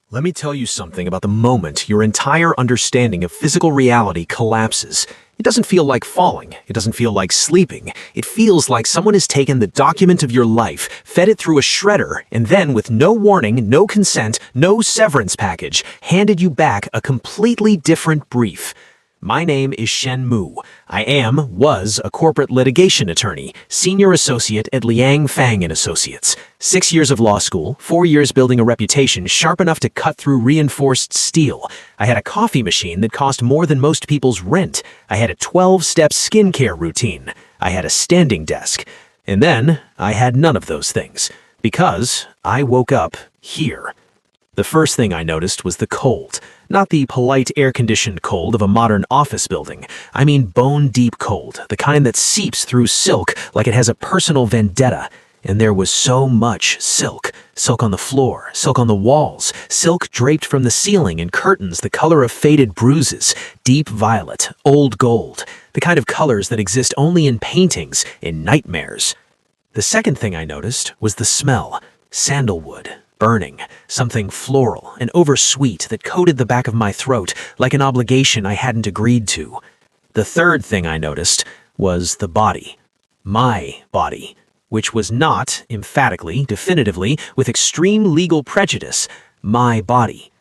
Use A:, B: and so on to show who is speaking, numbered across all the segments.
A: Let me tell you something about the moment your entire understanding of physical reality collapses. It doesn't feel like falling. It doesn't feel like sleeping. It feels like someone has taken the document of your life, fed it through a shredder, and then, with no warning, no consent, no severance package, handed you back a completely different brief. My name is Shen Mu. was a corporate litigation attorney, senior associate at Liang Fang and Associates. 6 years of law school, 4 years building a reputation sharp enough to cut through reinforced steel. I had a coffee machine that cost more than most people's rent. I had a 12-step skincare routine. I had a standing desk. And then I had none of those things, because I woke up here. The first thing I noticed was the cold. Not the polite air-conditioned cold of a modern office building. I mean bone-deep cold, the kind that seeps through silk like it has a personal vendetta. And there was so much silk. Silk on the floor, silk on the walls, silk draped from the ceiling in curtains the color of faded bruises, deep violet, old gold, the kind of colors that exist only in paintings, in nightmares. The second thing I noticed was the smell. Sandalwood. Burning, something floral and oversweet that coated the back of my throat like an obligation I hadn't agreed to. The third thing I noticed was the body. My body, which was not, emphatically, definitively, with extreme legal prejudice, my body.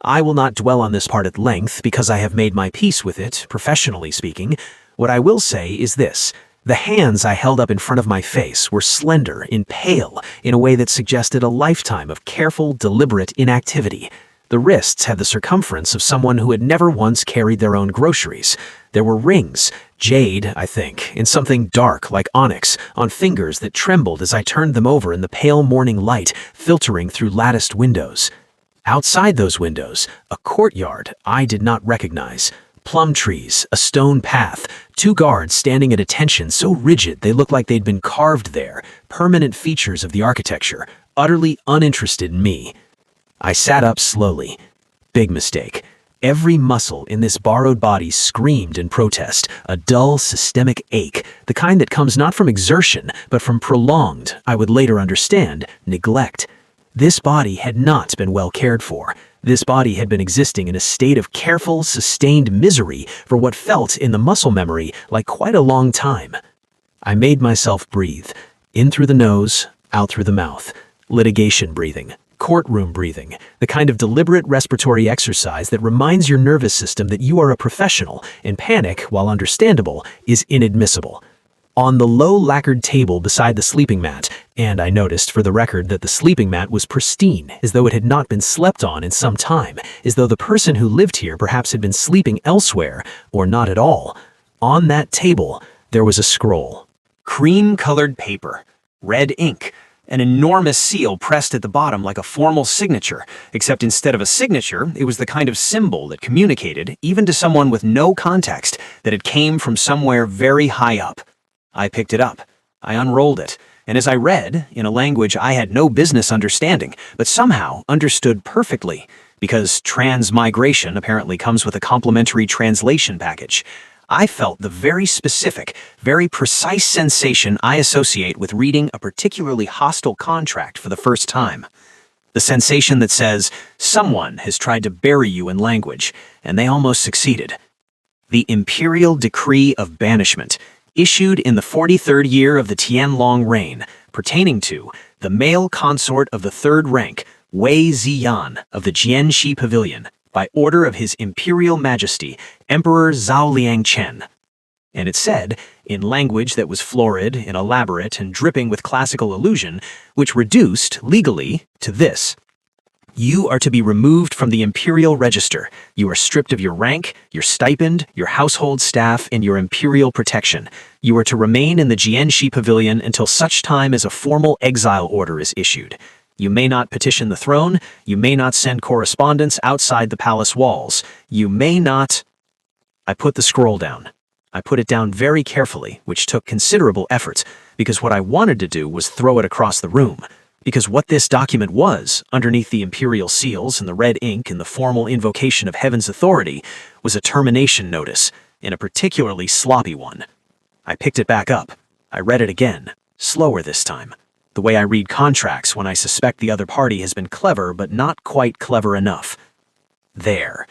A: I will not dwell on this part at length because I have made my peace with it, professionally speaking. What I will say is this. The hands I held up in front of my face were slender and pale in a way that suggested a lifetime of careful, deliberate inactivity. The wrists had the circumference of someone who had never once carried their own groceries. There were rings, jade, I think, in something dark like onyx, on fingers that trembled as I turned them over in the pale morning light filtering through latticed windows. Outside those windows, a courtyard I did not recognize. Plum trees, a stone path, 2 guards standing at attention so rigid they looked like they'd been carved there, permanent features of the architecture, utterly uninterested in me. I sat up slowly. Big mistake. Every muscle in this borrowed body screamed in protest, a dull systemic ache, the kind that comes not from exertion, but from prolonged, I would later understand, neglect. This body had not been well cared for. This body had been existing in a state of careful, sustained misery for what felt in the muscle memory like quite a long time. I made myself breathe, in through the nose, out through the mouth. Litigation breathing, courtroom breathing, the kind of deliberate respiratory exercise that reminds your nervous system that you are a professional, and panic, while understandable, is inadmissible. On the low lacquered table beside the sleeping mat, and I noticed for the record that the sleeping mat was pristine, as though it had not been slept on in some time, as though the person who lived here perhaps had been sleeping elsewhere, or not at all. On that table, there was a scroll. Cream-colored paper, red ink, an enormous seal pressed at the bottom like a formal signature, except instead of a signature, it was the kind of symbol that communicated, even to someone with no context, that it came from somewhere very high up. I picked it up. I unrolled it, and as I read, in a language I had no business understanding, but somehow understood perfectly, because transmigration apparently comes with a complimentary translation package, I felt the very specific, very precise sensation I associate with reading a particularly hostile contract for the first time. The sensation that says, someone has tried to bury you in language, and they almost succeeded. The Imperial Decree of Banishment, issued in the 43rd year of the Tianlong reign, pertaining to the male consort of the third rank, Wei Ziyan of the Jianxi Pavilion, by order of His Imperial Majesty, Emperor Zhao Liangchen. And it said, in language that was florid and elaborate and dripping with classical illusion, which reduced, legally, to this. You are to be removed from the imperial register. You are stripped of your rank, your stipend, your household staff, and your imperial protection. You are to remain in the Jianxi Pavilion until such time as a formal exile order is issued. You may not petition the throne. You may not send correspondence outside the palace walls. You may not... I put the scroll down. I put it down very carefully, which took considerable effort, because what I wanted to do was throw it across the room. Because what this document was, underneath the imperial seals and the red ink and the formal invocation of heaven's authority, was a termination notice, and a particularly sloppy one. I picked it back up. I read it again, slower this time. The way I read contracts when I suspect the other party has been clever but not quite clever enough. There.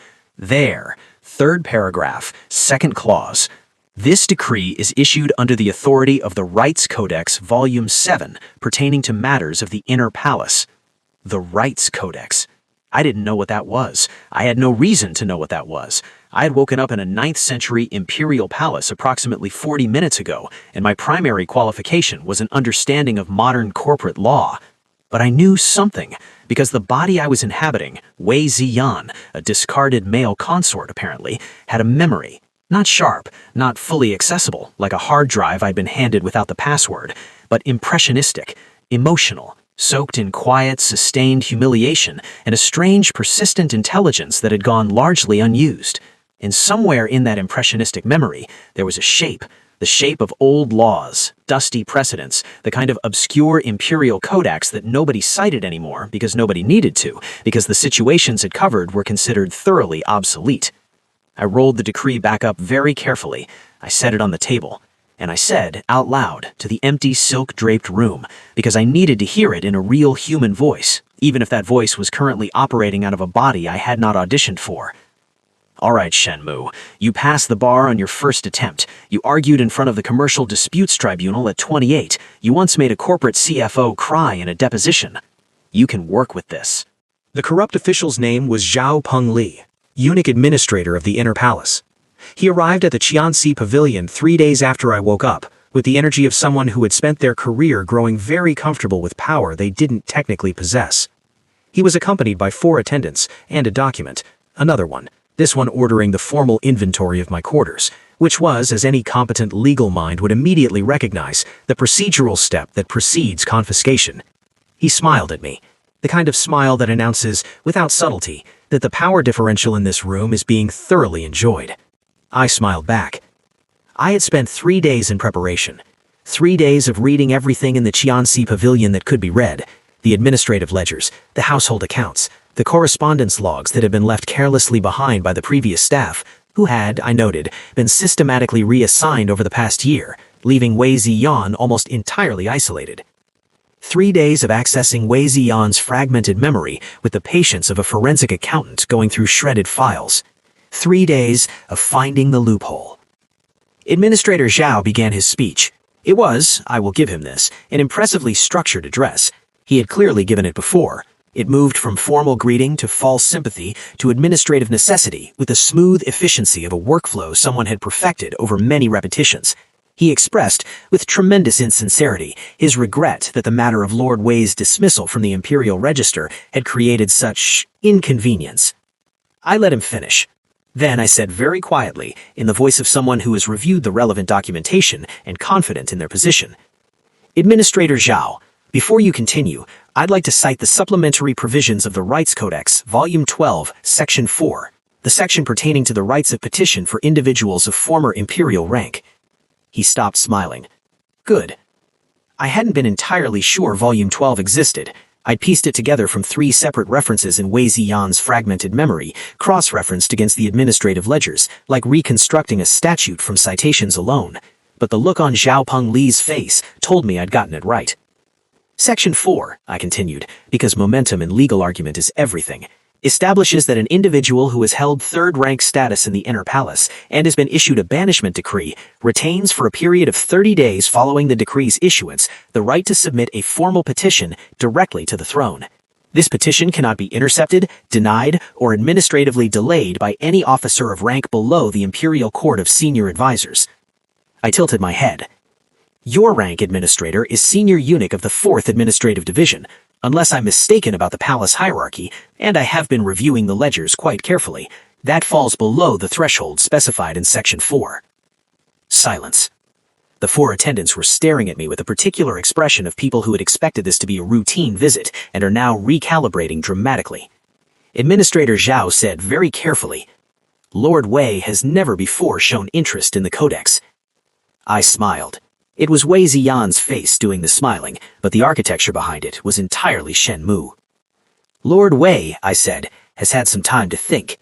A: Third paragraph, second clause. This decree is issued under the authority of the Rights Codex, Volume 7, pertaining to matters of the Inner Palace. The Rights Codex. I didn't know what that was. I had no reason to know what that was. I had woken up in a 9th century imperial palace approximately 40 minutes ago, and my primary qualification was an understanding of modern corporate law. But I knew something, because the body I was inhabiting, Wei Ziyan, a discarded male consort apparently, had a memory. Not sharp, not fully accessible, like a hard drive I'd been handed without the password, but impressionistic, emotional, soaked in quiet, sustained humiliation and a strange, persistent intelligence that had gone largely unused. And somewhere in that impressionistic memory, there was a shape, the shape of old laws, dusty precedents, the kind of obscure imperial codex that nobody cited anymore because nobody needed to, because the situations it covered were considered thoroughly obsolete. I rolled the decree back up very carefully. I set it on the table. And I said, out loud, to the empty silk-draped room, because I needed to hear it in a real human voice, even if that voice was currently operating out of a body I had not auditioned for. All right, Shenmue, you passed the bar on your first attempt. You argued in front of the Commercial Disputes Tribunal at 28. You once made a corporate CFO cry in a deposition. You can work with this.
B: The corrupt official's name was Zhao Peng Li, eunuch administrator of the Inner Palace. He arrived at the Qianxi Pavilion 3 days after I woke up, with the energy of someone who had spent their career growing very comfortable with power they didn't technically possess. He was accompanied by 4 attendants and a document, another one, this one ordering the formal inventory of my quarters, which was, as any competent legal mind would immediately recognize, the procedural step that precedes confiscation. He smiled at me, the kind of smile that announces, without subtlety, that the power differential in this room is being thoroughly enjoyed. I smiled back. I had spent 3 days in preparation. 3 days of reading everything in the Qianxi Pavilion that could be read, the administrative ledgers, the household accounts, the correspondence logs that had been left carelessly behind by the previous staff, who had, I noted, been systematically reassigned over the past year, leaving Wei Ziyan almost entirely isolated. 3 days of accessing Wei Ziyan's fragmented memory with the patience of a forensic accountant going through shredded files. 3 days of finding the loophole. Administrator Zhao began his speech. It was, I will give him this, an impressively structured address. He had clearly given it before. It moved from formal greeting to false sympathy to administrative necessity with the smooth efficiency of a workflow someone had perfected over many repetitions. He expressed, with tremendous insincerity, his regret that the matter of Lord Wei's dismissal from the Imperial Register had created such inconvenience. I let him finish. Then I said very quietly, in the voice of someone who has reviewed the relevant documentation and confident in their position, Administrator Zhao, before you continue, I'd like to cite the supplementary provisions of the Rights Codex, Volume 12, Section 4, the section pertaining to the rights of petition for individuals of former imperial rank. He stopped smiling. Good. I hadn't been entirely sure Volume 12 existed. I'd pieced it together from 3 separate references in Wei Ziyan's fragmented memory, cross-referenced against the administrative ledgers, like reconstructing a statute from citations alone. But the look on Zhao Peng Li's face told me I'd gotten it right. Section 4, I continued, because momentum in legal argument is everything, establishes that an individual who has held third-rank status in the Inner Palace and has been issued a banishment decree retains for a period of 30 days following the decree's issuance the right to submit a formal petition directly to the throne. This petition cannot be intercepted, denied, or administratively delayed by any officer of rank below the Imperial Court of Senior Advisors. I tilted my head. Your rank, Administrator, is Senior Eunuch of the 4th Administrative Division, unless I'm mistaken about the palace hierarchy, and I have been reviewing the ledgers quite carefully. That falls below the threshold specified in Section 4. Silence. The 4 attendants were staring at me with a particular expression of people who had expected this to be a routine visit and are now recalibrating dramatically. Administrator Zhao said very carefully, Lord Wei has never before shown interest in the Codex. I smiled. It was Wei Ziyan's face doing the smiling, but the architecture behind it was entirely Shenmue. Lord Wei, I said, has had some time to think.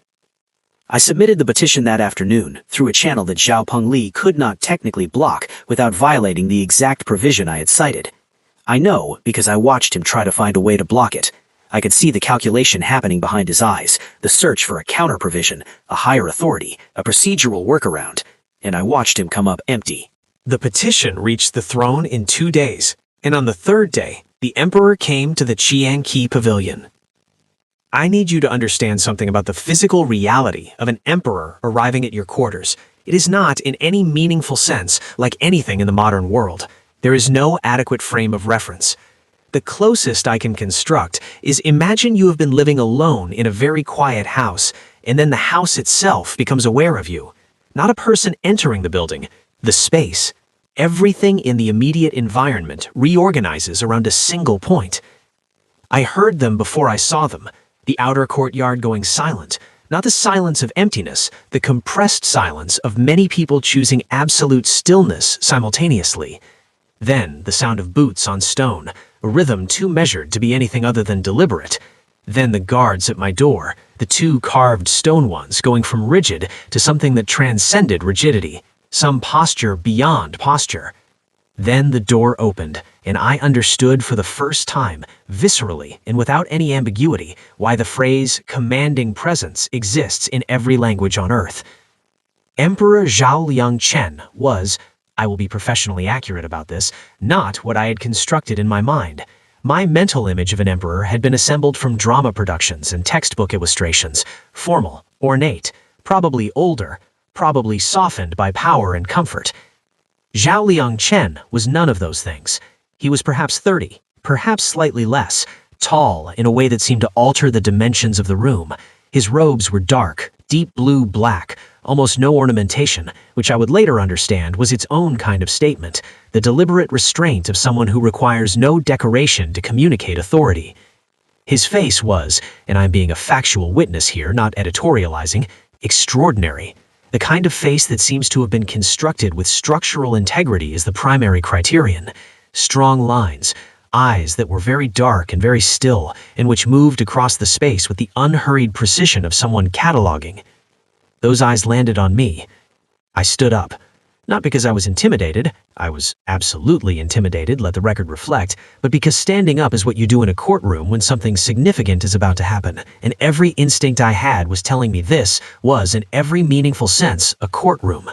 B: I submitted the petition that afternoon, through a channel that Zhao Peng Li could not technically block without violating the exact provision I had cited.
C: I know because I watched him try to find a way to block it. I could see the calculation happening behind his eyes, the search for a counter-provision, a higher authority, a procedural workaround, and I watched him come up empty.
A: The petition reached the throne in 2 days, and on the third day, the emperor came to the Qianqi pavilion. I need you to understand something about the physical reality of an emperor arriving at your quarters. It is not, in any meaningful sense, like anything in the modern world. There is no adequate frame of reference. The closest I can construct is imagine you have been living alone in a very quiet house, and then the house itself becomes aware of you. Not a person entering the building, the space. Everything in the immediate environment reorganizes around a single point. I heard them before I saw them, the outer courtyard going silent, not the silence of emptiness, the compressed silence of many people choosing absolute stillness simultaneously. Then the sound of boots on stone, a rhythm too measured to be anything other than deliberate. Then the guards at my door, the 2 carved stone ones going from rigid to something that transcended rigidity, some posture beyond posture. Then the door opened, and I understood for the first time, viscerally and without any ambiguity, why the phrase commanding presence exists in every language on earth. Emperor Zhao Liangchen was, I will be professionally accurate about this, not what I had constructed in my mind. My mental image of an emperor had been assembled from drama productions and textbook illustrations, formal, ornate, probably older, probably softened by power and comfort. Zhao Liangchen was none of those things. He was perhaps 30, perhaps slightly less, tall in a way that seemed to alter the dimensions of the room. His robes were dark, deep blue-black, almost no ornamentation, which I would later understand was its own kind of statement, the deliberate restraint of someone who requires no decoration to communicate authority. His face was, and I'm being a factual witness here, not editorializing, extraordinary. The kind of face that seems to have been constructed with structural integrity as the primary criterion. Strong lines, eyes that were very dark and very still, and which moved across the space with the unhurried precision of someone cataloging. Those eyes landed on me. I stood up. Not because I was intimidated, I was absolutely intimidated, let the record reflect, but because standing up is what you do in a courtroom when something significant is about to happen, and every instinct I had was telling me this was, in every meaningful sense, a courtroom.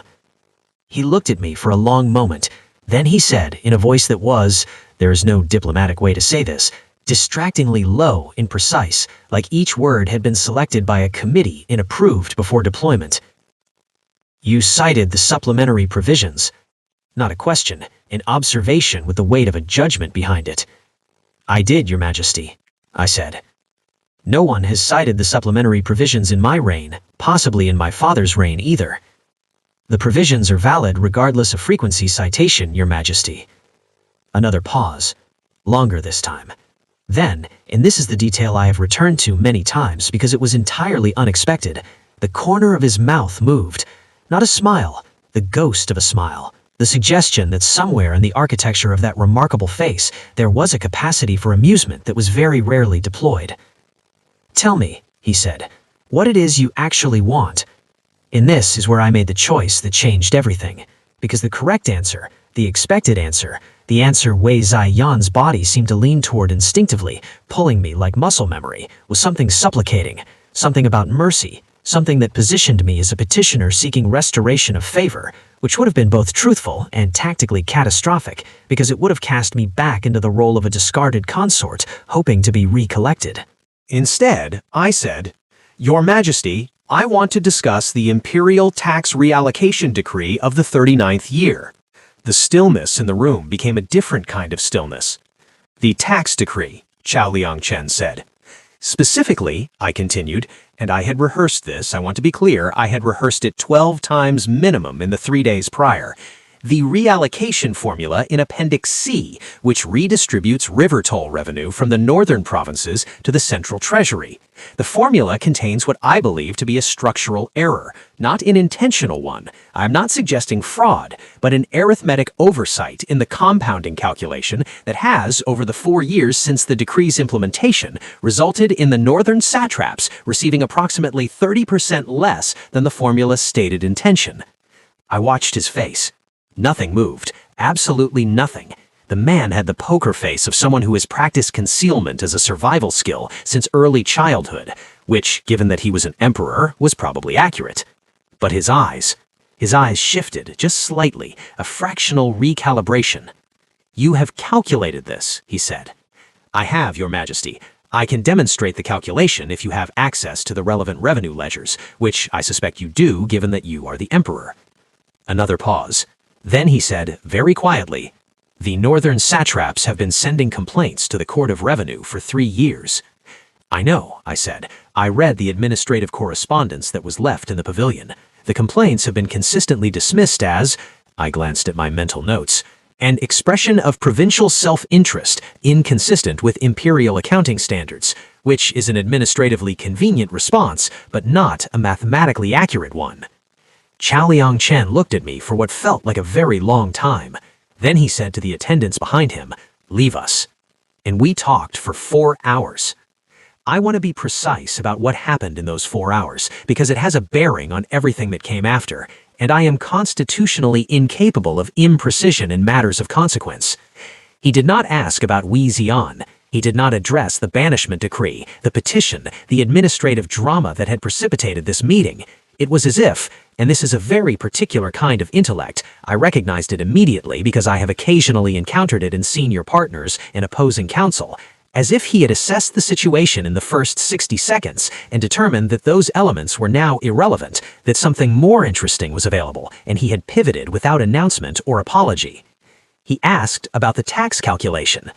A: He looked at me for a long moment. Then he said, in a voice that was, there is no diplomatic way to say this, distractingly low and precise, like each word had been selected by a committee and approved before deployment. You cited the supplementary provisions. Not a question, an observation with the weight of a judgment behind it. I did, Your Majesty, I said. No one has cited the supplementary provisions in my reign, possibly in my father's reign either. The provisions are valid regardless of frequency citation, Your Majesty. Another pause, longer this time. Then, and this is the detail I have returned to many times because it was entirely unexpected, the corner of his mouth moved. Not a smile, the ghost of a smile, the suggestion that somewhere in the architecture of that remarkable face there was a capacity for amusement that was very rarely deployed. Tell me, he said, what it is you actually want. And this is where I made the choice that changed everything, because the correct answer, the expected answer, the answer Wei Ziyan's body seemed to lean toward instinctively, pulling me like muscle memory, was something supplicating, something about mercy, something that positioned me as a petitioner seeking restoration of favor, which would have been both truthful and tactically catastrophic, because it would have cast me back into the role of a discarded consort, hoping to be recollected. Instead, I said, Your Majesty, I want to discuss the imperial tax reallocation decree of the 39th year. The stillness in the room became a different kind of stillness. The tax decree, Zhao Liangchen said. Specifically, I continued, and I had rehearsed this, I want to be clear, I had rehearsed it 12 times minimum in the 3 days prior. The reallocation formula in Appendix C, which redistributes river toll revenue from the northern provinces to the central treasury. The formula contains what I believe to be a structural error, not an intentional one. I'm not suggesting fraud, but an arithmetic oversight in the compounding calculation that has, over the 4 years since the decree's implementation, resulted in the northern satraps receiving approximately 30% less than the formula's stated intention. I watched his face. Nothing moved. Absolutely nothing. The man had the poker face of someone who has practiced concealment as a survival skill since early childhood, which, given that he was an emperor, was probably accurate. But his eyes shifted just slightly, a fractional recalibration. "You have calculated this," he said. "I have, Your Majesty. I can demonstrate the calculation if you have access to the relevant revenue ledgers, which I suspect you do given that you are the emperor." Another pause. Then he said, very quietly, "The northern satraps have been sending complaints to the Court of Revenue for 3 years." "I know," I said. "I read the administrative correspondence that was left in the pavilion. The complaints have been consistently dismissed as," I glanced at my mental notes, "an expression of provincial self-interest inconsistent with imperial accounting standards, which is an administratively convenient response, but not a mathematically accurate one." Chao Liang-chen looked at me for what felt like a very long time. Then he said to the attendants behind him, "Leave us." And we talked for 4 hours. I want to be precise about what happened in those 4 hours, because it has a bearing on everything that came after, and I am constitutionally incapable of imprecision in matters of consequence. He did not ask about Wei Xian. He did not address the banishment decree, the petition, the administrative drama that had precipitated this meeting. It was as if, and this is a very particular kind of intellect, I recognized it immediately because I have occasionally encountered it in senior partners and opposing counsel, as if he had assessed the situation in the first 60 seconds and determined that those elements were now irrelevant, that something more interesting was available, and he had pivoted without announcement or apology. He asked about the tax calculation.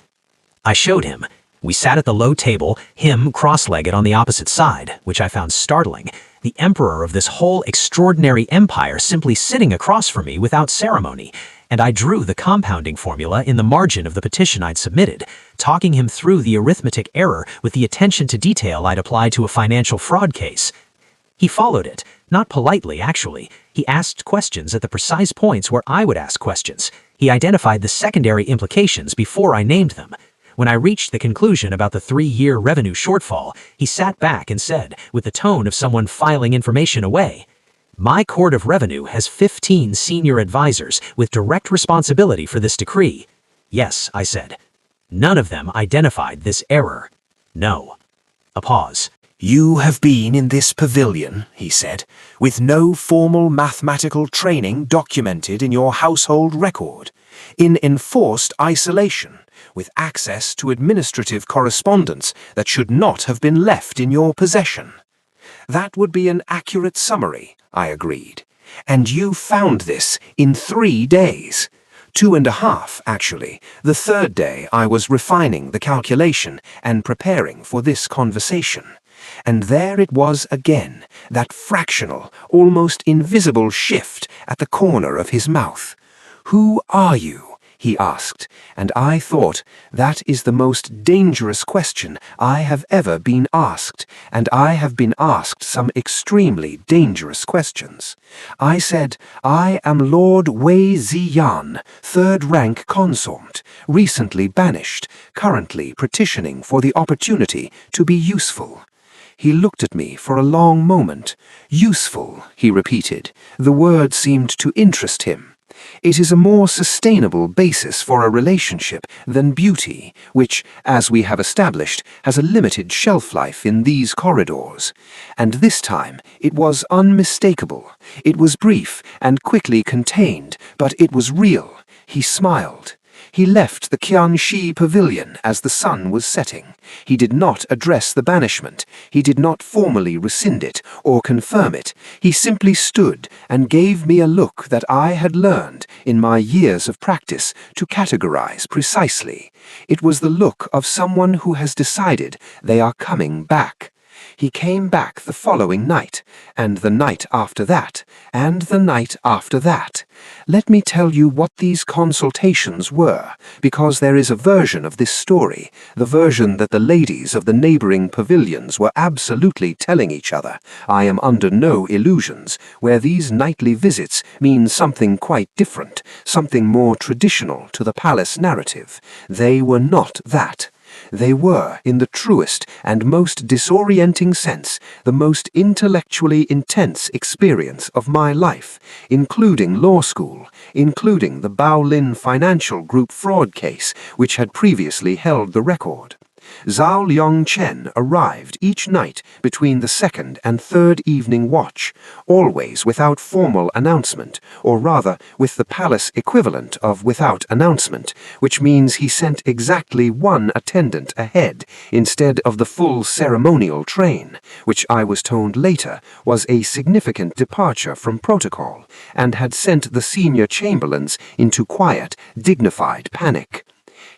A: I showed him. We sat at the low table, him cross-legged on the opposite side, which I found startling, the emperor of this whole extraordinary empire simply sitting across from me without ceremony, and I drew the compounding formula in the margin of the petition I'd submitted, talking him through the arithmetic error with the attention to detail I'd applied to a financial fraud case. He followed it, not politely actually. He asked questions at the precise points where I would ask questions. He identified the secondary implications before I named them. When I reached the conclusion about the 3-year revenue shortfall, he sat back and said, with the tone of someone filing information away, "My Court of Revenue has 15 senior advisors with direct responsibility for this decree." "Yes," I said. "None of them identified this error." "No." A pause.
D: "You have been in this pavilion," he said, "with no formal mathematical training documented in your household record, in enforced isolation, with access to administrative correspondence that should not have been left in your possession." "That would be an accurate summary," I agreed. "And you found this in 3 days. 2.5, actually. The 3rd day I was refining the calculation and preparing for this conversation. And there it was again, that fractional, almost invisible shift at the corner of his mouth. 'Who are you?' he asked, and I thought, that is the most dangerous question I have ever been asked, and I have been asked some extremely dangerous questions. I said, 'I am Lord Wei Xian, 3rd rank consort, recently banished, currently petitioning for the opportunity to be useful.' He looked at me for a long moment. 'Useful,' he repeated. The word seemed to interest him. 'It is a more sustainable basis for a relationship than beauty, which, as we have established, has a limited shelf life in these corridors.' And this time it was unmistakable. It was brief and quickly contained, but it was real. He smiled. He left the Qianxi pavilion as the sun was setting. He did not address the banishment. He did not formally rescind it or confirm it. He simply stood and gave me a look that I had learned in my years of practice to categorize precisely. It was the look of someone who has decided they are coming back. He came back the following night, and the night after that, and the night after that. Let me tell you what these consultations were, because there is a version of this story, the version that the ladies of the neighboring pavilions were absolutely telling each other, I am under no illusions, where these nightly visits mean something quite different, something more traditional to the palace narrative. They were not that. They were, in the truest and most disorienting sense, the most intellectually intense experience of my life, including law school, including the Baolin Financial Group fraud case, which had previously held the record. Zhao Liang-chen arrived each night between the second and third evening watch, always without formal announcement, or rather with the palace equivalent of without announcement, which means he sent exactly one attendant ahead instead of the full ceremonial train, which I was told later was a significant departure from protocol, and had sent the senior chamberlains into quiet, dignified panic.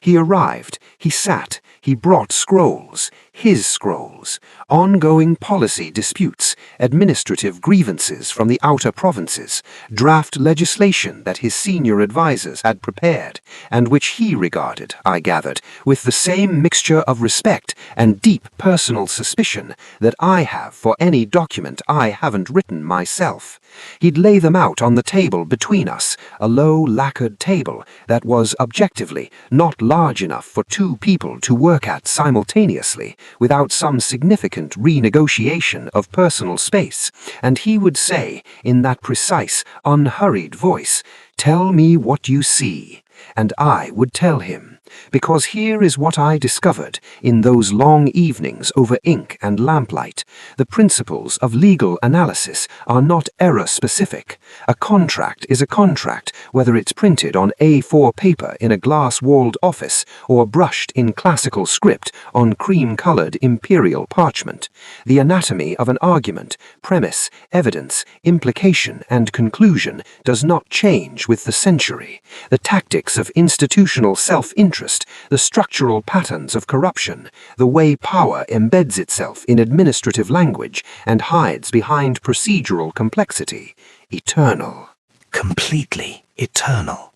D: He arrived, he sat, he brought scrolls, his scrolls, ongoing policy disputes, administrative grievances from the outer provinces, draft legislation that his senior advisers had prepared, and which he regarded, I gathered, with the same mixture of respect and deep personal suspicion that I have for any document I haven't written myself. He'd lay them out on the table between us, a low lacquered table that was objectively not large enough for two people to work at simultaneously without some significant renegotiation of personal space, and he would say, in that precise, unhurried voice, "Tell me what you see," and I would tell him, because here is what I discovered in those long evenings over ink and lamplight. The principles of legal analysis are not error-specific. A contract is a contract, whether it's printed on A4 paper in a glass-walled office or brushed in classical script on cream-colored imperial parchment. The anatomy of an argument, premise, evidence, implication, and conclusion does not change with the century. The tactics of institutional self-interest, the structural patterns of corruption, the way power embeds itself in administrative language and hides behind procedural complexity, eternal.
B: Completely eternal.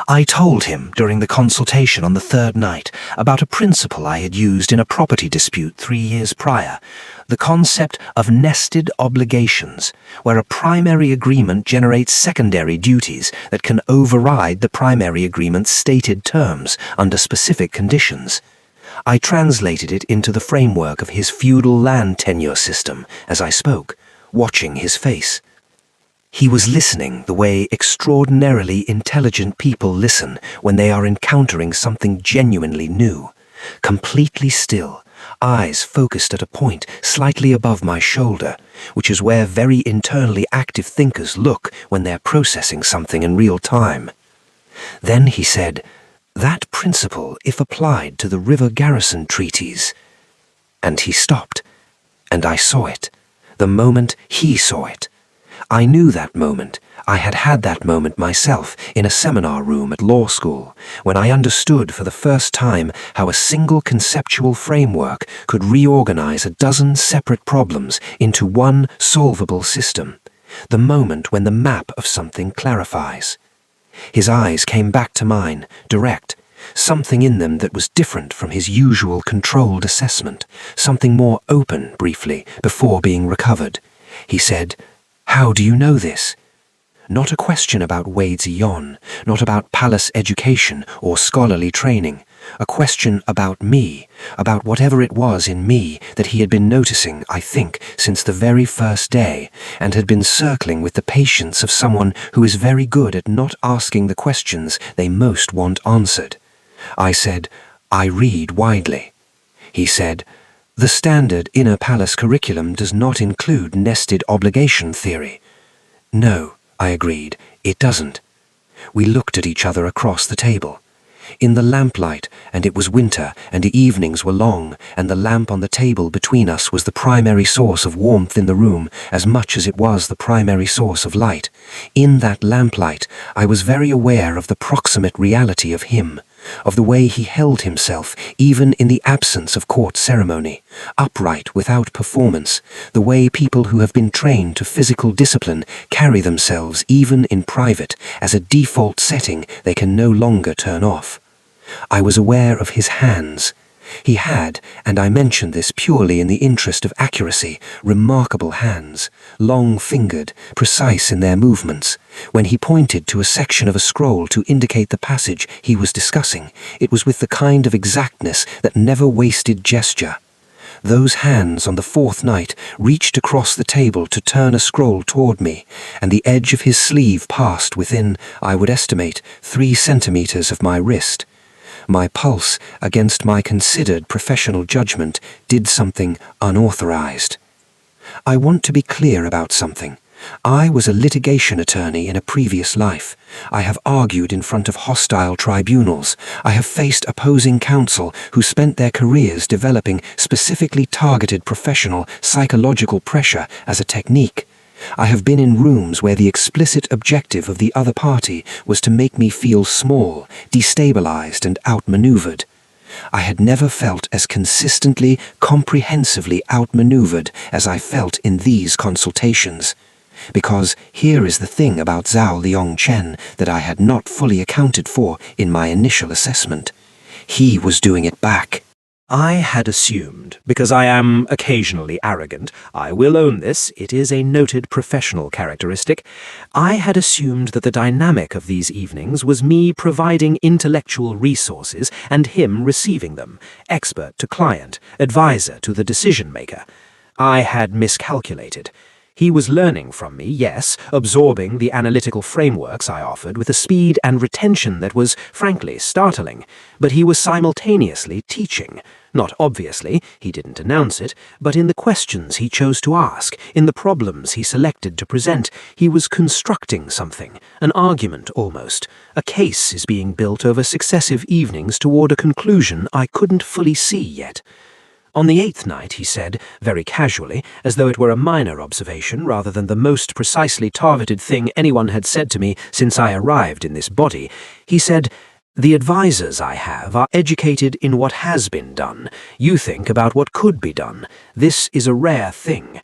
B: I told him during the consultation on the third night about a principle I had used in a property dispute 3 years prior, the concept of nested obligations, where a primary agreement generates secondary duties that can override the primary agreement's stated terms under specific conditions. I translated it into the framework of his feudal land tenure system as I spoke, watching his face. He was listening the way extraordinarily intelligent people listen when they are encountering something genuinely new, completely still, eyes focused at a point slightly above my shoulder, which is where very internally active thinkers look when they're processing something in real time. Then he said, "That principle, if applied to the river garrison treaties." And he stopped, and I saw it, the moment he saw it. I knew that moment. I had had that moment myself in a seminar room at law school, when I understood for the first time how a single conceptual framework could reorganize a dozen separate problems into one solvable system. The moment when the map of something clarifies. His eyes came back to mine, direct, something in them that was different from his usual controlled assessment, something more open briefly before being recovered. He said, "How do you know this?" Not a question about Wei Ziyon, not about palace education or scholarly training. A question about me, about whatever it was in me that he had been noticing, I think, since the very first day, and had been circling with the patience of someone who is very good at not asking the questions they most want answered. I said, "I read widely." He said, "The standard inner palace curriculum does not include nested obligation theory." "No," I agreed, "it doesn't." We looked at each other across the table. In the lamplight, and it was winter, and the evenings were long, and the lamp on the table between us was the primary source of warmth in the room as much as it was the primary source of light. In that lamplight, I was very aware of the proximate reality of him, of the way he held himself even in the absence of court ceremony, upright without performance, the way people who have been trained to physical discipline carry themselves even in private as a default setting they can no longer turn off. I was aware of his hands,
D: He had, and I mention this purely in the interest of accuracy, remarkable hands, long-fingered, precise in their movements. When he pointed to a section of a scroll to indicate the passage he was discussing, it was with the kind of exactness that never wasted gesture. Those hands on the fourth night reached across the table to turn a scroll toward me, and the edge of his sleeve passed within, I would estimate, 3 centimeters of my wrist. My pulse, against my considered professional judgment, did something unauthorized. I want to be clear about something. I was a litigation attorney in a previous life. I have argued in front of hostile tribunals. I have faced opposing counsel who spent their careers developing specifically targeted professional psychological pressure as a technique. I have been in rooms where the explicit objective of the other party was to make me feel small, destabilized, and outmaneuvered. I had never felt as consistently, comprehensively outmaneuvered as I felt in these consultations. Because here is the thing about Zhao Liongchen that I had not fully accounted for in my initial assessment. He was doing it back.
B: I had assumed, because I am occasionally arrogant, I will own this, it is a noted professional characteristic, I had assumed that the dynamic of these evenings was me providing intellectual resources and him receiving them, expert to client, advisor to the decision-maker. I had miscalculated. He was learning from me, yes, absorbing the analytical frameworks I offered with a speed and retention that was, frankly, startling, but he was simultaneously teaching. Not obviously, he didn't announce it, but in the questions he chose to ask, in the problems he selected to present, he was constructing something, an argument almost. A case is being built over successive evenings toward a conclusion I couldn't fully see yet. On the 8th night, he said, very casually, as though it were a minor observation rather than the most precisely targeted thing anyone had said to me since I arrived in this body, he said, "The advisors I have are educated in what has been done. You think about what could be done. This is a rare thing."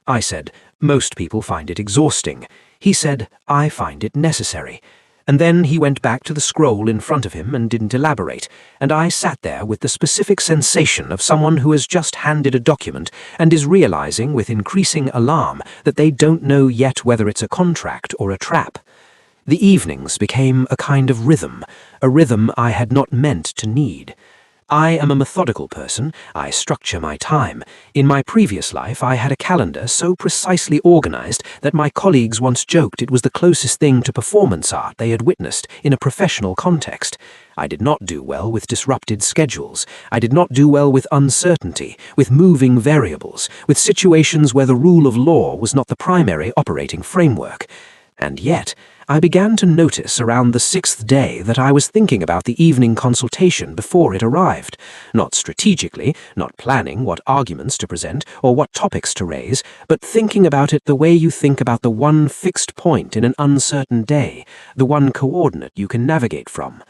B: I said, "Most people find it exhausting." He said, "I find it necessary." And then he went back to the scroll in front of him and didn't elaborate, and I sat there with the specific sensation of someone who has just handed a document and is realizing with increasing alarm that they don't know yet whether it's a contract or a trap. The evenings became a kind of rhythm, a rhythm I had not meant to need. I am a methodical person. I structure my time. In my previous life, I had a calendar so precisely organized that my colleagues once joked it was the closest thing to performance art they had witnessed in a professional context. I did not do well with disrupted schedules. I did not do well with uncertainty, with moving variables, with situations where the rule of law was not the primary operating framework. And yet, I began to notice around the 6th day that I was thinking about the evening consultation before it arrived, not strategically, not planning what arguments to present or what topics to raise, but thinking about it the way you think about the one fixed point in an uncertain day, the one coordinate you can navigate from.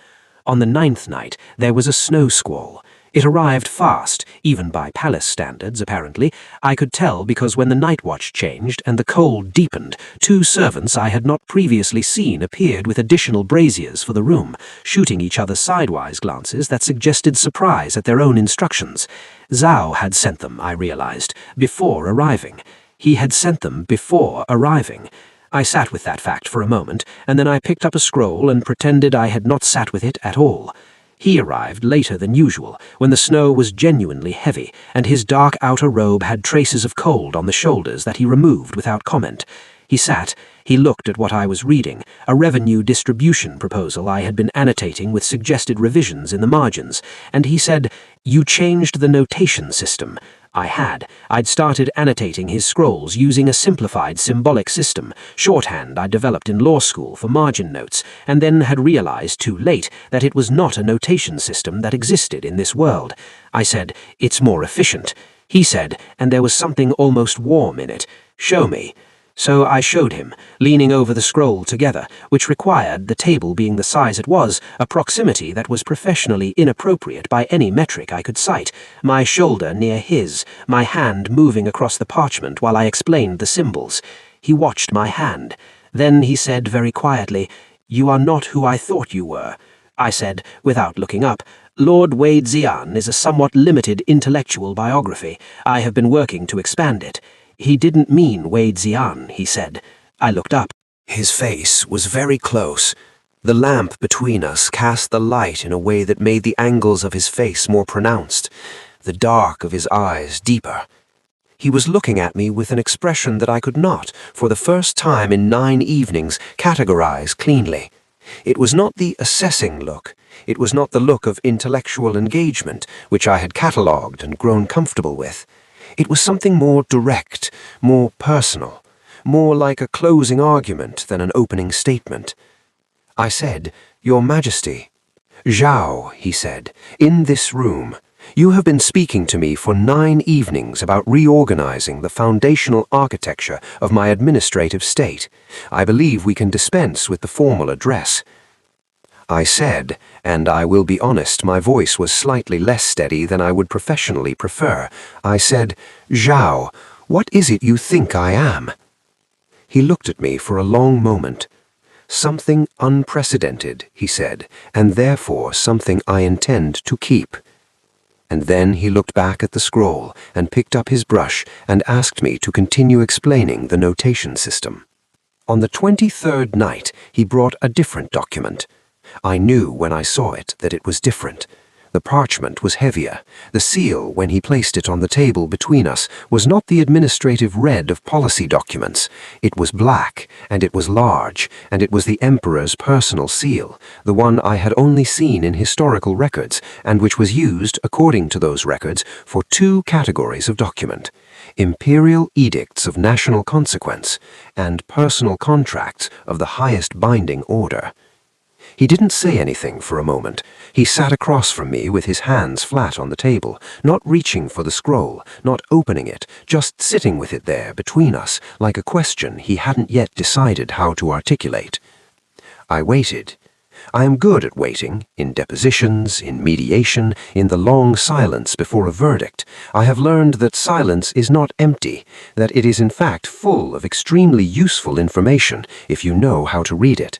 B: On the 9th night, there was a snow squall. It arrived fast, even by palace standards, apparently. I could tell because when the night watch changed and the cold deepened, 2 servants I had not previously seen appeared with additional braziers for the room, shooting each other sidewise glances that suggested surprise at their own instructions. Zhao had sent them, I realized, before arriving. He had sent them before arriving. I sat with that fact for a moment, and then I picked up a scroll and pretended I had not sat with it at all. He arrived later than usual, when the snow was genuinely heavy, and his dark outer robe had traces of cold on the shoulders that he removed without comment. He sat, he looked at what I was reading, a revenue distribution proposal I had been annotating with suggested revisions in the margins, and he said, "You changed the notation system." I had. I'd started annotating his scrolls using a simplified symbolic system, shorthand I developed in law school for margin notes, and then had realized too late that it was not a notation system that existed in this world. I said, "It's more efficient." He said, and there was something almost warm in it, "Show me." So I showed him, leaning over the scroll together, which required, the table being the size it was, a proximity that was professionally inappropriate by any metric I could cite, my shoulder near his, my hand moving across the parchment while I explained the symbols. He watched my hand. Then he said very quietly, "You are not who I thought you were."
C: I said, without looking up. Lord Wade Xian is a somewhat limited intellectual biography. I have been working to expand it. He didn't mean Wade Xian, he said. I looked up.
D: His face was very close. The lamp between us cast the light in a way that made the angles of his face more pronounced, the dark of his eyes deeper. He was looking at me with an expression that I could not, for the first time in 9 evenings, categorize cleanly. It was not the assessing look. It was not the look of intellectual engagement, which I had catalogued and grown comfortable with. It was something more direct, more personal, more like a closing argument than an opening statement. I said, "Your Majesty." "Zhao," he said, "in this room. You have been speaking to me for 9 evenings about reorganizing the foundational architecture of my administrative state. I believe we can dispense with the formal address." I said, and I will be honest, my voice was slightly less steady than I would professionally prefer. I said, "Zhao, what is it you think I am?" He looked at me for a long moment. "Something unprecedented," he said, "and therefore something I intend to keep." And then he looked back at the scroll and picked up his brush and asked me to continue explaining the notation system. On the 23rd night, he brought a different document. I knew when I saw it that it was different. The parchment was heavier. The seal, when he placed it on the table between us, was not the administrative red of policy documents. It was black, and it was large, and it was the Emperor's personal seal, the one I had only seen in historical records, and which was used, according to those records, for 2 categories of document: imperial edicts of national consequence, and personal contracts of the highest binding order. He didn't say anything for a moment. He sat across from me with his hands flat on the table, not reaching for the scroll, not opening it, just sitting with it there between us, like a question he hadn't yet decided how to articulate. I waited. I am good at waiting, in depositions, in mediation, in the long silence before a verdict. I have learned that silence is not empty, that it is in fact full of extremely useful information if you know how to read it.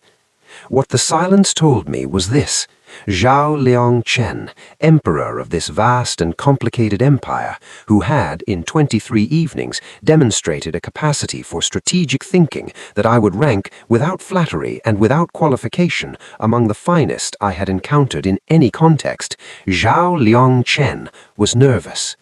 D: What the silence told me was this: Zhao Liangchen, emperor of this vast and complicated empire, who had, in 23 evenings, demonstrated a capacity for strategic thinking that I would rank, without flattery and without qualification, among the finest I had encountered in any context. Zhao Liangchen was nervous.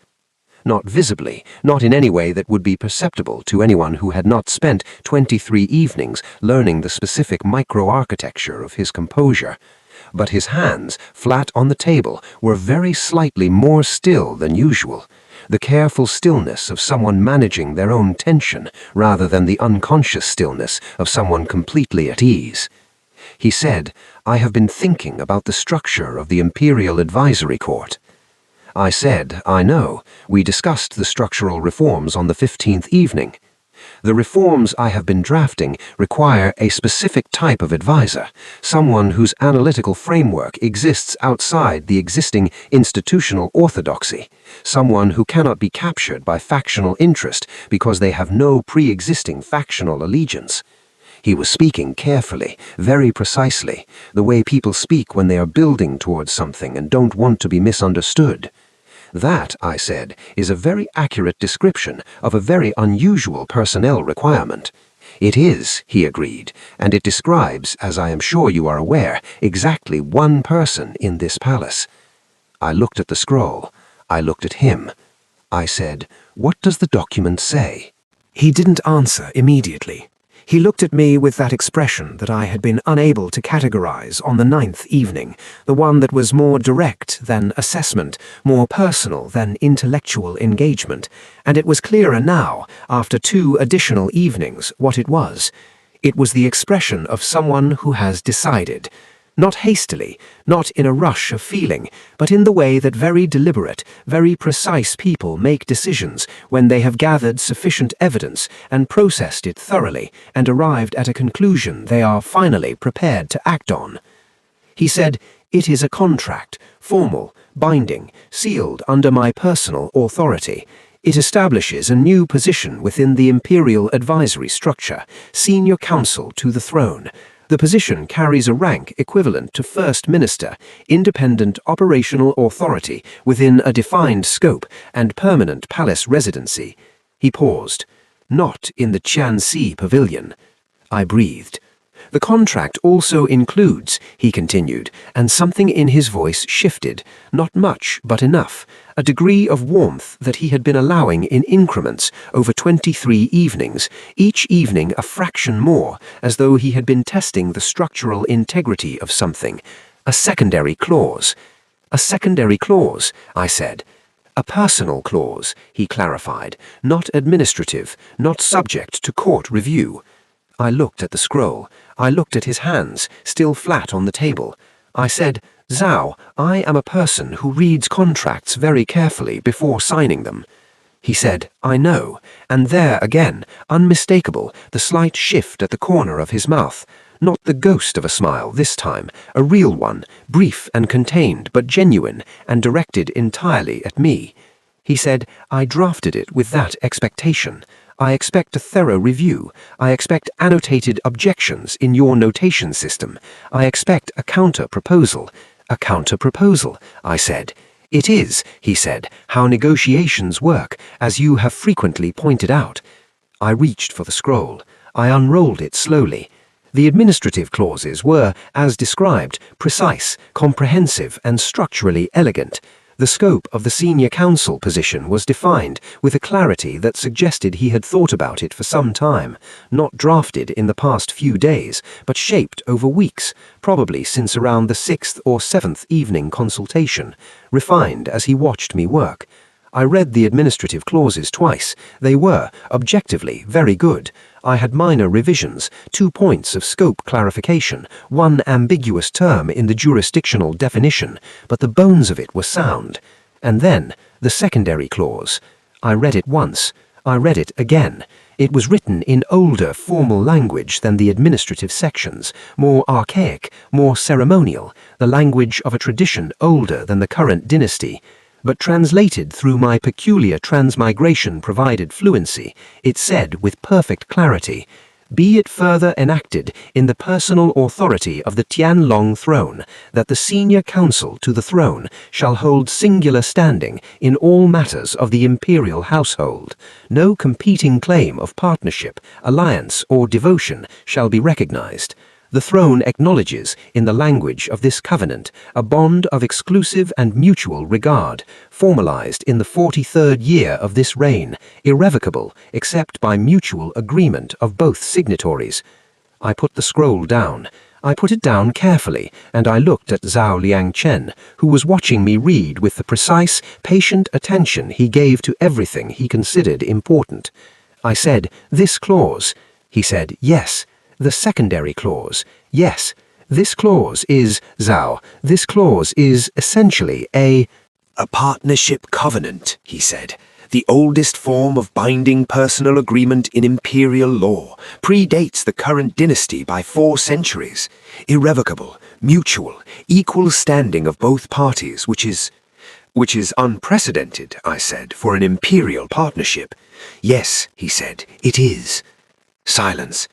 D: Not visibly, not in any way that would be perceptible to anyone who had not spent 23 evenings learning the specific microarchitecture of his composure. But his hands, flat on the table, were very slightly more still than usual, the careful stillness of someone managing their own tension rather than the unconscious stillness of someone completely at ease. He said, "I have been thinking about the structure of the Imperial Advisory Court." I said, "I know. We discussed the structural reforms on the 15th evening. The reforms I have been drafting require a specific type of advisor, someone whose analytical framework exists outside the existing institutional orthodoxy, someone who cannot be captured by factional interest because they have no pre-existing factional allegiance." He was speaking carefully, very precisely, the way people speak when they are building towards something and don't want to be misunderstood. That, I said, is a very accurate description of a very unusual personnel requirement. It is, he agreed, and it describes, as I am sure you are aware, exactly one person in this palace. I looked at the scroll. I looked at him. I said, "What does the document say?" He didn't answer immediately. He looked at me with that expression that I had been unable to categorize on the 9th evening, the one that was more direct than assessment, more personal than intellectual engagement, and it was clearer now, after 2 additional evenings, what it was. It was the expression of someone who has decided. Not hastily, not in a rush of feeling, but in the way that very deliberate, very precise people make decisions when they have gathered sufficient evidence and processed it thoroughly and arrived at a conclusion they are finally prepared to act on. He said, "It is a contract, formal, binding, sealed under my personal authority. It establishes a new position within the imperial advisory structure, senior counsel to the throne.
E: The position carries a rank equivalent to First Minister, independent operational authority within a defined scope and permanent palace residency. He paused. Not in the Qianxi Pavilion. I breathed. The contract also includes, he continued, and something in his voice shifted, not much, but enough, a degree of warmth that he had been allowing in increments over 23 evenings, each evening a fraction more, as though he had been testing the structural integrity of something. A secondary clause. A secondary clause, I said. A personal clause, he clarified, not administrative, not subject to court review. I looked at the scroll. I looked at his hands, still flat on the table. I said, Zhao, I am a person who reads contracts very carefully before signing them. He said, I know, and there again, unmistakable, the slight shift at the corner of his mouth. Not the ghost of a smile this time, a real one, brief and contained, but genuine, and directed entirely at me. He said, I drafted it with that expectation. I expect a thorough review. I expect annotated objections in your notation system. I expect a counter-proposal. A counter-proposal, I said. It is, he said, how negotiations work, as you have frequently pointed out. I reached for the scroll. I unrolled it slowly. The administrative clauses were, as described, precise, comprehensive, and structurally elegant. The scope of the senior counsel position was defined with a clarity that suggested he had thought about it for some time, not drafted in the past few days, but shaped over weeks, probably since around the 6th or 7th evening consultation, refined as he watched me work. I read the administrative clauses twice. They were, objectively, very good. I had minor revisions, 2 points of scope clarification, 1 ambiguous term in the jurisdictional definition, but the bones of it were sound. And then, the secondary clause. I read it once. I read it again. It was written in older formal language than the administrative sections, more archaic, more ceremonial, the language of a tradition older than the current dynasty. But translated through my peculiar transmigration-provided fluency, it said with perfect clarity, be it further enacted in the personal authority of the Tianlong throne that the senior counsel to the throne shall hold singular standing in all matters of the imperial household. No competing claim of partnership, alliance, or devotion shall be recognized. The throne acknowledges, in the language of this covenant, a bond of exclusive and mutual regard, formalized in the 43rd year of this reign, irrevocable except by mutual agreement of both signatories. I put the scroll down. I put it down carefully, and I looked at Zhao Liangchen, who was watching me read with the precise, patient attention he gave to everything he considered important. I said, this clause. He said, yes. The secondary clause. Yes, this clause is, Zhao, this clause is essentially a partnership covenant, he said. The oldest form of binding personal agreement in imperial law, predates the current dynasty by 4 centuries. Irrevocable, mutual, equal standing of both parties, which is unprecedented, I said, for an imperial partnership. Yes, he said, it is. Silence.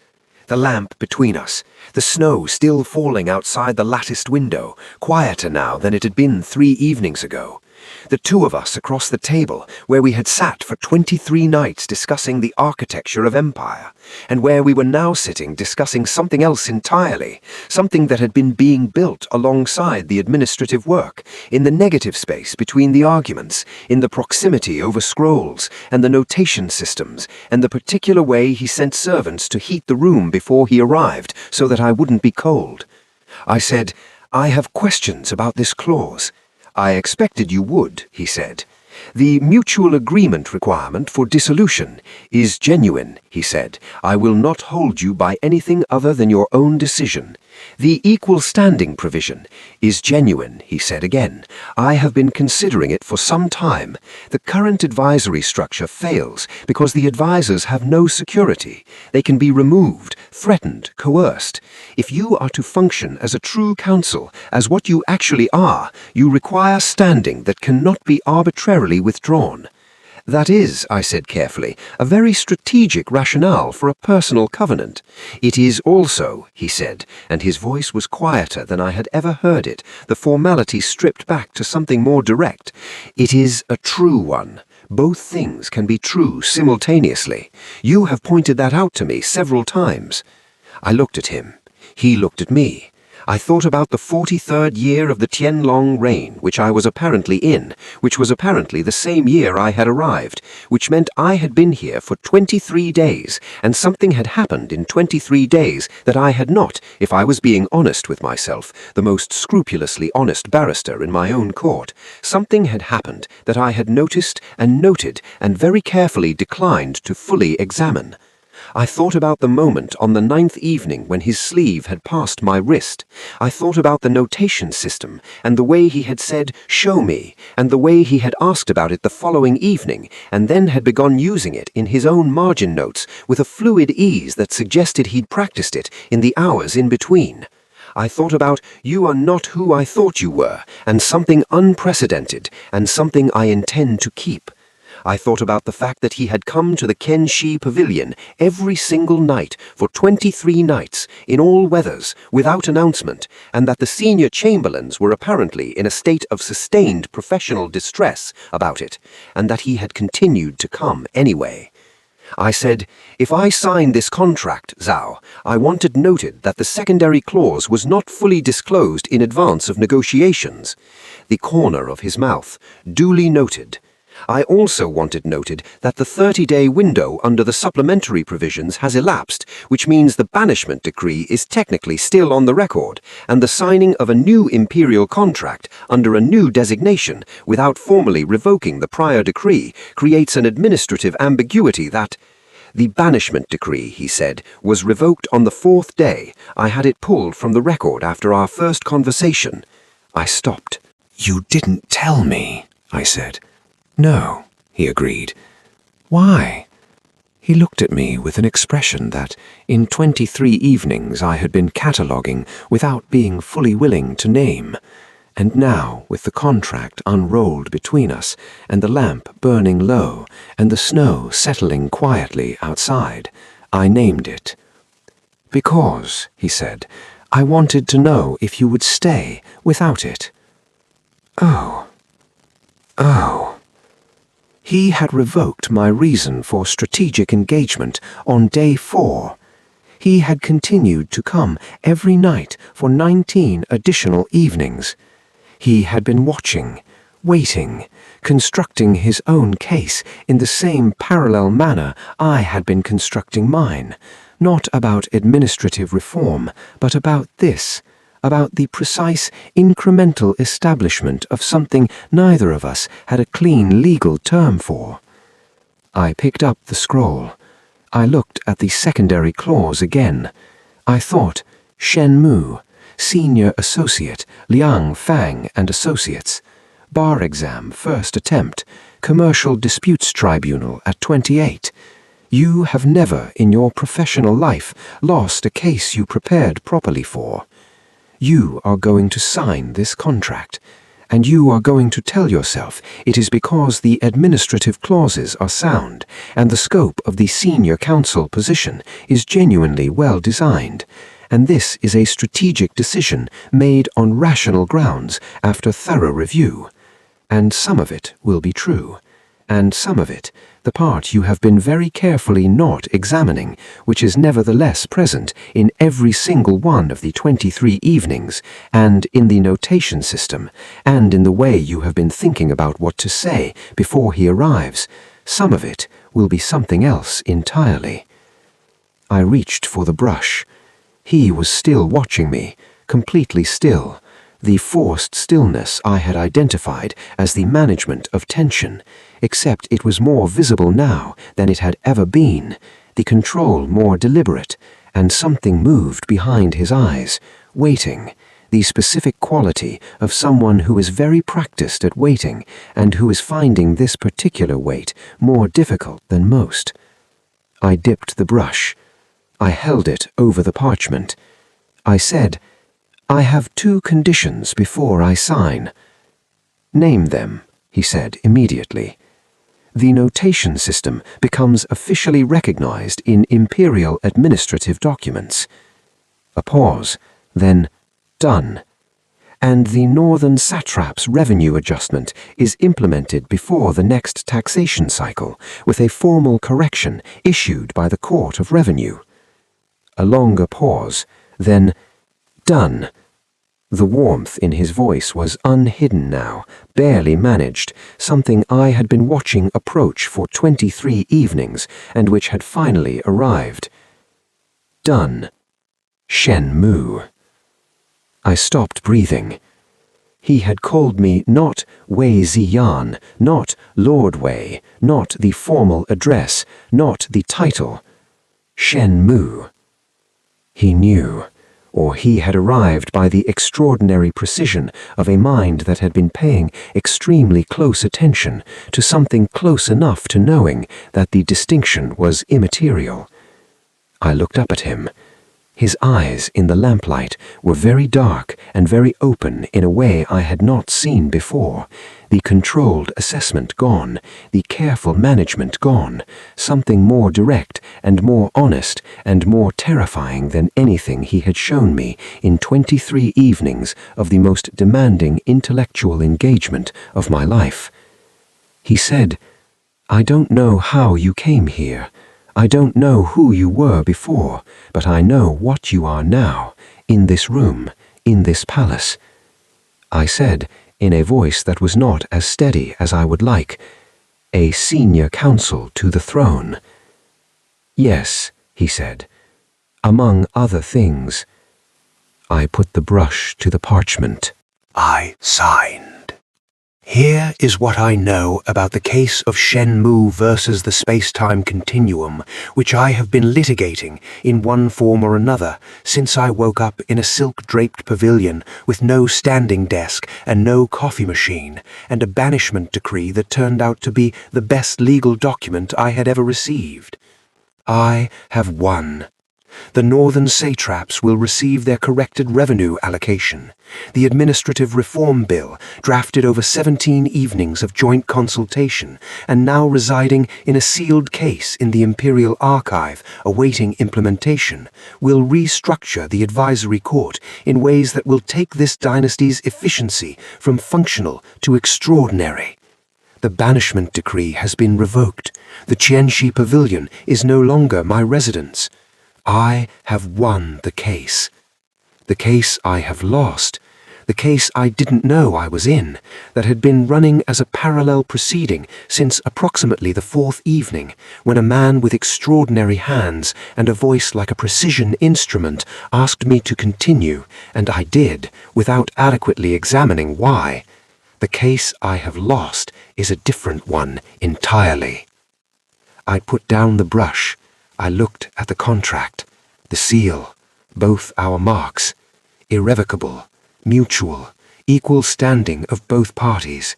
E: The lamp between us, the snow still falling outside the latticed window, quieter now than it had been 3 evenings ago. The 2 of us across the table, where we had sat for 23 nights discussing the architecture of empire, and where we were now sitting discussing something else entirely, something that had been being built alongside the administrative work, in the negative space between the arguments, in the proximity over scrolls, and the notation systems, and the particular way he sent servants to heat the room before he arrived, so that I wouldn't be cold. I said, I have questions about this clause. I expected you would, he said. The mutual agreement requirement for dissolution is genuine, he said. I will not hold you by anything other than your own decision. The equal standing provision is genuine, he said again. I have been considering it for some time. The current advisory structure fails because the advisors have no security. They can be removed, threatened, coerced. If you are to function as a true council, as what you actually are, you require standing that cannot be arbitrarily withdrawn. That is, I said carefully, a very strategic rationale for a personal covenant. It is also, he said, and his voice was quieter than I had ever heard it, the formality stripped back to something more direct. It is a true one. Both things can be true simultaneously. You have pointed that out to me several times. I looked at him. He looked at me. I thought about the 43rd year of the Tianlong reign, which I was apparently in, which was apparently the same year I had arrived, which meant I had been here for 23 days, and something had happened in 23 days that I had not, if I was being honest with myself, the most scrupulously honest barrister in my own court. Something had happened that I had noticed and noted and very carefully declined to fully examine. I thought about the moment on the 9th evening when his sleeve had passed my wrist. I thought about the notation system, and the way he had said, "Show me," and the way he had asked about it the following evening, and then had begun using it in his own margin notes with a fluid ease that suggested he'd practiced it in the hours in between. I thought about "You are not who I thought you were," and something unprecedented, and something I intend to keep. I thought about the fact that he had come to the Kenshi Pavilion every single night for 23 nights, in all weathers, without announcement, and that the senior chamberlains were apparently in a state of sustained professional distress about it, and that he had continued to come anyway. I said, "If I sign this contract, Zhao, I wanted noted that the secondary clause was not fully disclosed in advance of negotiations." The corner of his mouth, duly noted. I also wanted noted that the 30-day window under the supplementary provisions has elapsed, which means the banishment decree is technically still on the record, and the signing of a new imperial contract under a new designation without formally revoking the prior decree creates an administrative ambiguity that... The banishment decree, he said, was revoked on the 4th day. I had it pulled from the record after our first conversation. I stopped.
D: "You didn't tell me," I said.
E: "No," he agreed. "Why?" He looked at me with an expression that, in 23 evenings, I had been cataloguing without being fully willing to name. And now, with the contract unrolled between us, and the lamp burning low, and the snow settling quietly outside, I named it. "Because," he said, "I wanted to know if you would stay without it." Oh. He had revoked my reason for strategic engagement on day 4. He had continued to come every night for 19 additional evenings. He had been watching, waiting, constructing his own case in the same parallel manner I had been constructing mine, not about administrative reform, but about this, about the precise incremental establishment of something neither of us had a clean legal term for. I picked up the scroll. I looked at the secondary clause again. I thought, Shen Mu, Senior Associate, Liang Fang and Associates. Bar exam, first attempt. Commercial Disputes Tribunal at 28. You have never, in your professional life, lost a case you prepared properly for. You are going to sign this contract, and you are going to tell yourself it is because the administrative clauses are sound, and the scope of the senior counsel position is genuinely well designed, and this is a strategic decision made on rational grounds after thorough review. And some of it will be true, and some of it, the part you have been very carefully not examining, which is nevertheless present in every single one of the 23 evenings, and in the notation system, and in the way you have been thinking about what to say before he arrives, some of it will be something else entirely. I reached for the brush. He was still watching me, completely still, the forced stillness I had identified as the management of tension, except it was more visible now than it had ever been, the control more deliberate, and something moved behind his eyes, waiting, the specific quality of someone who is very practiced at waiting and who is finding this particular wait more difficult than most. I dipped the brush. I held it over the parchment. I said, "I have 2 conditions before I sign." "Name them," he said immediately. The notation system becomes officially recognized in imperial administrative documents. A pause, then done. And the northern satrap's revenue adjustment is implemented before the next taxation cycle, with a formal correction issued by the Court of Revenue. A longer pause, then done. The warmth in his voice was unhidden now, barely managed, something I had been watching approach for 23 evenings and which had finally arrived. Done. Shen Mu. I stopped breathing. He had called me not Wei Ziyan, not Lord Wei, not the formal address, not the title. Shen Mu. He knew. Or he had arrived by the extraordinary precision of a mind that had been paying extremely close attention to something close enough to knowing that the distinction was immaterial. I looked up at him. His eyes in the lamplight were very dark and very open in a way I had not seen before. The controlled assessment gone, the careful management gone, something more direct and more honest and more terrifying than anything he had shown me in 23 evenings of the most demanding intellectual engagement of my life. He said, "I don't know how you came here. I don't know who you were before, but I know what you are now, in this room, in this palace." I said, in a voice that was not as steady as I would like, "A senior counsel to the throne." "Yes," he said, "among other things." I put the brush to the parchment.
D: I signed. Here is what I know about the case of Shen Mu versus the space-time continuum, which I have been litigating in one form or another since I woke up in a silk-draped pavilion with no standing desk and no coffee machine, and a banishment decree that turned out to be the best legal document I had ever received. I have won. The northern satraps will receive their corrected revenue allocation. The administrative reform bill, drafted over 17 evenings of joint consultation, and now residing in a sealed case in the Imperial Archive awaiting implementation, will restructure the advisory court in ways that will take this dynasty's efficiency from functional to extraordinary. The banishment decree has been revoked. The Qianxi Pavilion is no longer my residence. I have won the case. The case I have lost, the case I didn't know I was in, that had been running as a parallel proceeding since approximately the 4th evening, when a man with extraordinary hands and a voice like a precision instrument asked me to continue, and I did, without adequately examining why. The case I have lost is a different one entirely. I put down the brush. I looked at the contract, the seal, both our marks, irrevocable, mutual, equal standing of both parties.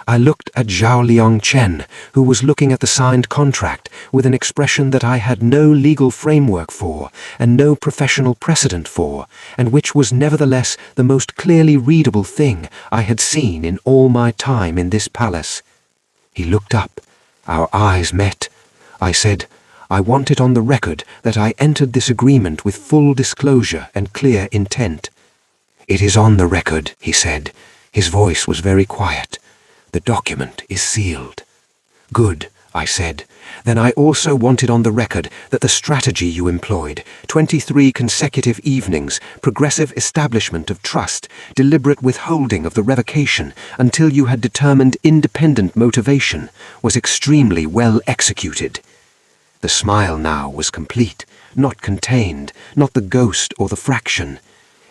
D: I looked at Zhao Liangchen, who was looking at the signed contract with an expression that I had no legal framework for and no professional precedent for, and which was nevertheless the most clearly readable thing I had seen in all my time in this palace. He looked up. Our eyes met. I said, "I want it on the record that I entered this agreement with full disclosure and clear intent." "It is on the record," he said. His voice was very quiet. "The document is sealed." "Good," I said. "Then I also want it on the record that the strategy you employed, 23 consecutive evenings, progressive establishment of trust, deliberate withholding of the revocation until you had determined independent motivation, was extremely well executed." The smile now was complete, not contained, not the ghost or the fraction.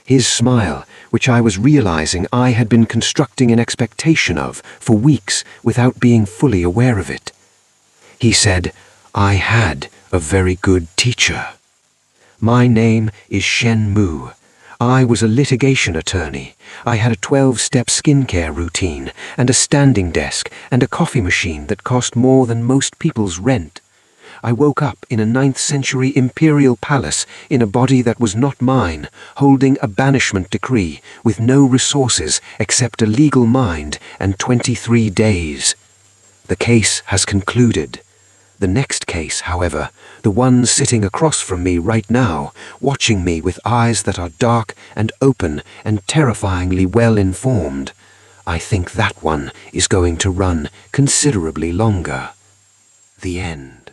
D: His smile, which I was realizing I had been constructing an expectation of for weeks without being fully aware of it. He said, "I had a very good teacher. My name is Shen Mu. I was a litigation attorney. I had a 12-step skincare routine and a standing desk and a coffee machine that cost more than most people's rent. I woke up in a 9th-century imperial palace in a body that was not mine, holding a banishment decree with no resources except a legal mind and 23 days.
E: The case has concluded. The next case, however, the one sitting across from me right now, watching me with eyes that are dark and open and terrifyingly well informed, I think that one is going to run considerably longer. The end.